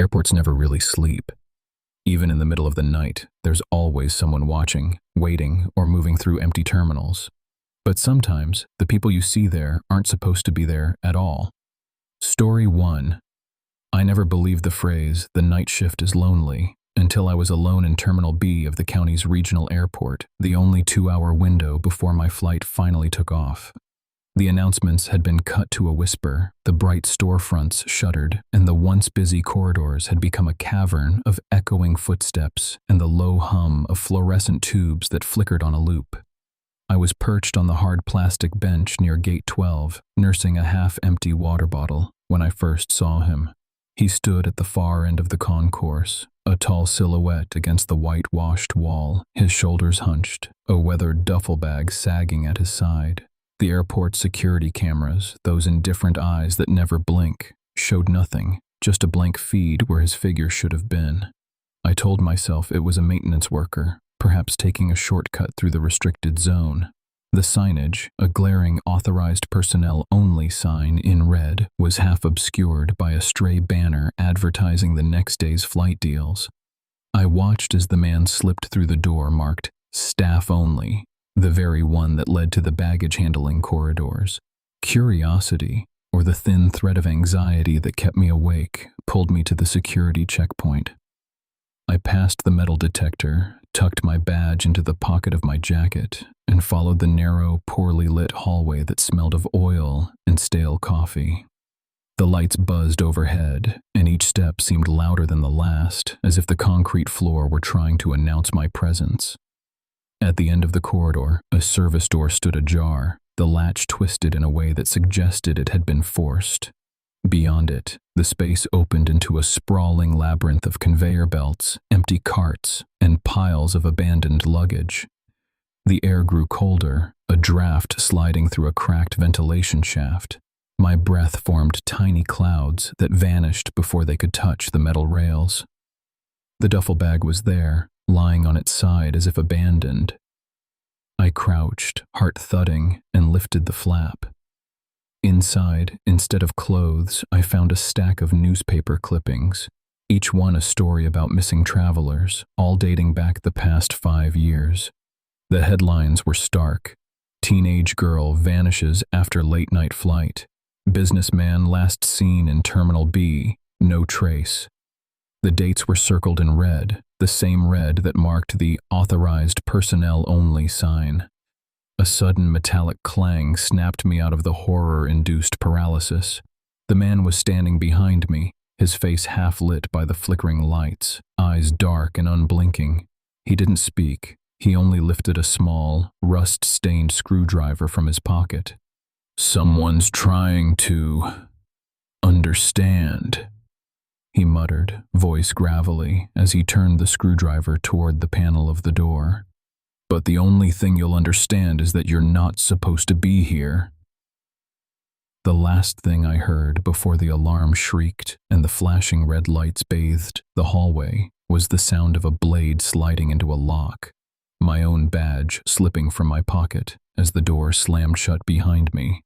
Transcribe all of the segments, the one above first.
Airports never really sleep. Even in the middle of the night, there's always someone watching, waiting, or moving through empty terminals. But sometimes, the people you see there aren't supposed to be there at all. Story 1. I never believed the phrase, "the night shift is lonely," until I was alone in Terminal B of the county's regional airport, the only 2-hour window before my flight finally took off. The announcements had been cut to a whisper, the bright storefronts shuttered, and the once busy corridors had become a cavern of echoing footsteps and the low hum of fluorescent tubes that flickered on a loop. I was perched on the hard plastic bench near Gate 12, nursing a half-empty water bottle, when I first saw him. He stood at the far end of the concourse, a tall silhouette against the whitewashed wall, his shoulders hunched, a weathered duffel bag sagging at his side. The airport security cameras, those indifferent eyes that never blink, showed nothing, just a blank feed where his figure should have been. I told myself it was a maintenance worker, perhaps taking a shortcut through the restricted zone. The signage, a glaring authorized personnel only sign in red, was half obscured by a stray banner advertising the next day's flight deals. I watched as the man slipped through the door marked staff only, the very one that led to the baggage handling corridors. Curiosity, or the thin thread of anxiety that kept me awake, pulled me to the security checkpoint. I passed the metal detector, tucked my badge into the pocket of my jacket, and followed the narrow, poorly lit hallway that smelled of oil and stale coffee. The lights buzzed overhead, and each step seemed louder than the last, as if the concrete floor were trying to announce my presence. At the end of the corridor, a service door stood ajar, the latch twisted in a way that suggested it had been forced. Beyond it, the space opened into a sprawling labyrinth of conveyor belts, empty carts, and piles of abandoned luggage. The air grew colder, a draft sliding through a cracked ventilation shaft. My breath formed tiny clouds that vanished before they could touch the metal rails. The duffel bag was there, lying on its side as if abandoned. I crouched, heart thudding, and lifted the flap. Inside, instead of clothes, I found a stack of newspaper clippings, each one a story about missing travelers, all dating back the past 5 years. The headlines were stark. Teenage girl vanishes after late-night flight. Businessman last seen in Terminal B, no trace. The dates were circled in red, the same red that marked the authorized personnel only sign. A sudden metallic clang snapped me out of the horror-induced paralysis. The man was standing behind me, his face half lit by the flickering lights, eyes dark and unblinking. He didn't speak. He only lifted a small, rust-stained screwdriver from his pocket. "Someone's trying to understand," he muttered, voice gravelly, as he turned the screwdriver toward the panel of the door. "But the only thing you'll understand is that you're not supposed to be here." The last thing I heard before the alarm shrieked and the flashing red lights bathed the hallway was the sound of a blade sliding into a lock, my own badge slipping from my pocket as the door slammed shut behind me.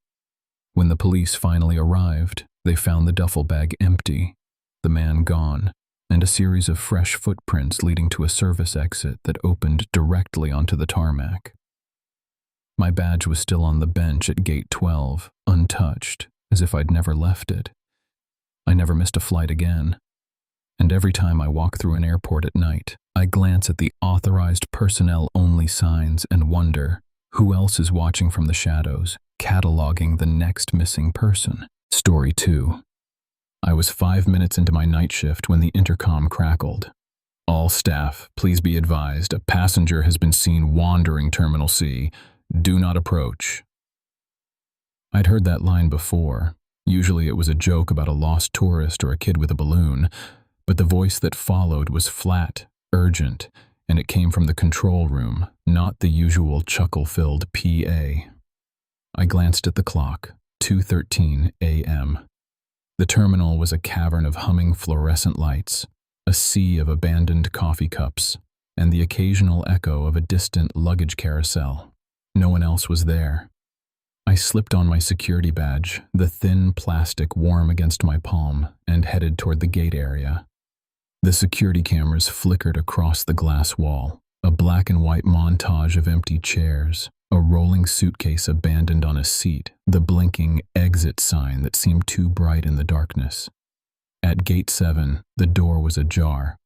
When the police finally arrived, they found the duffel bag empty, the man gone, and a series of fresh footprints leading to a service exit that opened directly onto the tarmac. My badge was still on the bench at Gate 12, untouched, as if I'd never left it. I never missed a flight again. And every time I walk through an airport at night, I glance at the authorized personnel only signs and wonder, who else is watching from the shadows, cataloging the next missing person? Story 2. I was 5 minutes into my night shift when the intercom crackled. "All staff, please be advised, a passenger has been seen wandering Terminal C. Do not approach." I'd heard that line before. Usually it was a joke about a lost tourist or a kid with a balloon, but the voice that followed was flat, urgent, and it came from the control room, not the usual chuckle-filled PA. I glanced at the clock, 2:13 a.m. The terminal was a cavern of humming fluorescent lights, a sea of abandoned coffee cups, and the occasional echo of a distant luggage carousel. No one else was there. I slipped on my security badge, the thin plastic warm against my palm, and headed toward the gate area. The security cameras flickered across the glass wall, a black and white montage of empty chairs, a rolling suitcase abandoned on a seat, the blinking exit sign that seemed too bright in the darkness. At gate 7, the door was ajar.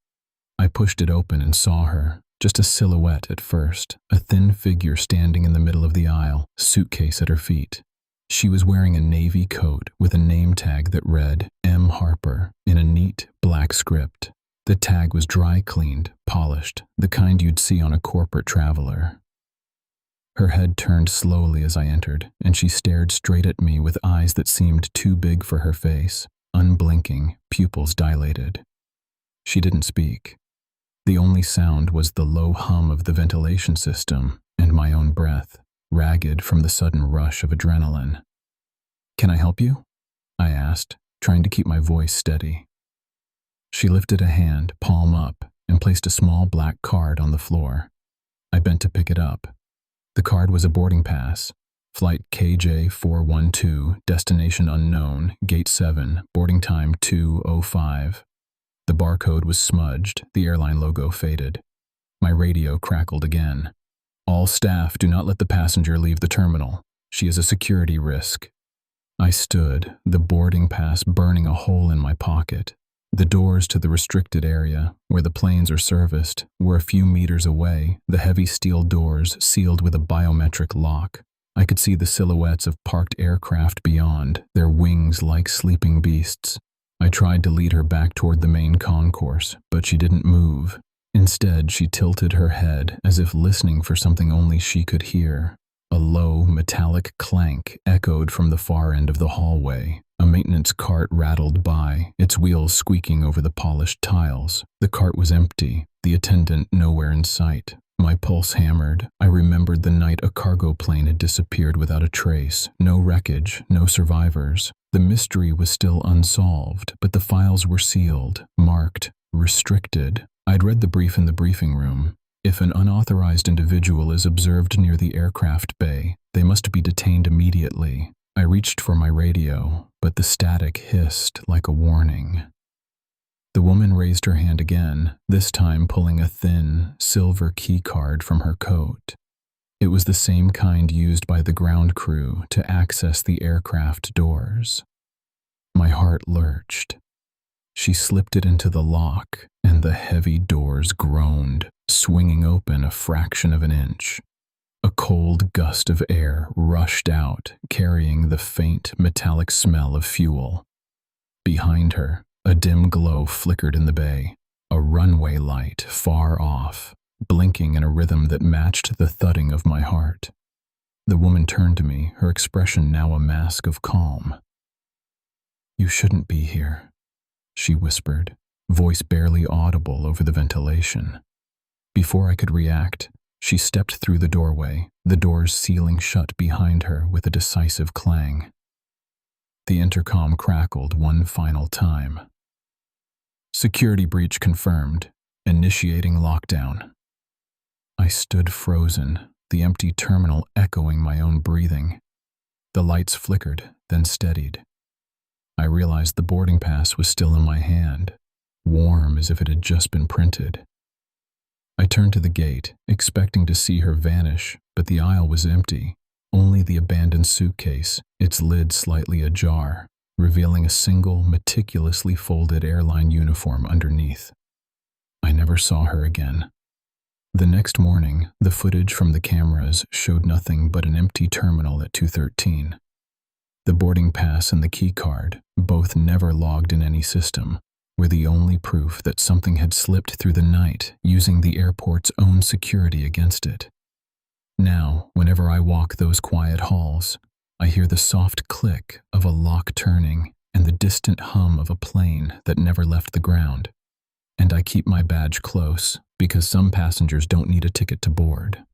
I pushed it open and saw her, just a silhouette at first, a thin figure standing in the middle of the aisle, suitcase at her feet. She was wearing a navy coat with a name tag that read M. Harper in a neat black script. The tag was dry cleaned, polished, the kind you'd see on a corporate traveler. Her head turned slowly as I entered, and she stared straight at me with eyes that seemed too big for her face, unblinking, pupils dilated. She didn't speak. The only sound was the low hum of the ventilation system and my own breath, ragged from the sudden rush of adrenaline. "Can I help you?" I asked, trying to keep my voice steady. She lifted a hand, palm up, and placed a small black card on the floor. I bent to pick it up. The card was a boarding pass. Flight KJ412, destination unknown, gate 7, boarding time 2:05. The barcode was smudged, the airline logo faded. My radio crackled again. "All staff, do not let the passenger leave the terminal. She is a security risk." I stood, the boarding pass burning a hole in my pocket. The doors to the restricted area, where the planes are serviced, were a few meters away, the heavy steel doors sealed with a biometric lock. I could see the silhouettes of parked aircraft beyond, their wings like sleeping beasts. I tried to lead her back toward the main concourse, but she didn't move. Instead, she tilted her head as if listening for something only she could hear. A low, metallic clank echoed from the far end of the hallway. A maintenance cart rattled by, its wheels squeaking over the polished tiles. The cart was empty, the attendant nowhere in sight. My pulse hammered. I remembered the night a cargo plane had disappeared without a trace. No wreckage, no survivors. The mystery was still unsolved, but the files were sealed, marked, restricted. I'd read the brief in the briefing room. If an unauthorized individual is observed near the aircraft bay, they must be detained immediately. I reached for my radio, but the static hissed like a warning. The woman raised her hand again, this time pulling a thin, silver key card from her coat. It was the same kind used by the ground crew to access the aircraft doors. My heart lurched. She slipped it into the lock, and the heavy doors groaned, swinging open a fraction of an inch. A cold gust of air rushed out, carrying the faint, metallic smell of fuel. Behind her, a dim glow flickered in the bay, a runway light far off, blinking in a rhythm that matched the thudding of my heart. The woman turned to me, her expression now a mask of calm. "You shouldn't be here," she whispered, voice barely audible over the ventilation. Before I could react, she stepped through the doorway, the doors sealing shut behind her with a decisive clang. The intercom crackled one final time. "Security breach confirmed. Initiating lockdown." I stood frozen, the empty terminal echoing my own breathing. The lights flickered, then steadied. I realized the boarding pass was still in my hand, warm as if it had just been printed. I turned to the gate, expecting to see her vanish, but the aisle was empty. Only the abandoned suitcase, its lid slightly ajar, revealing a single, meticulously folded airline uniform underneath. I never saw her again. The next morning, the footage from the cameras showed nothing but an empty terminal at 2:13. The boarding pass and the key card, both never logged in any system, were the only proof that something had slipped through the night using the airport's own security against it. Now, whenever I walk those quiet halls, I hear the soft click of a lock turning and the distant hum of a plane that never left the ground. And I keep my badge close because some passengers don't need a ticket to board.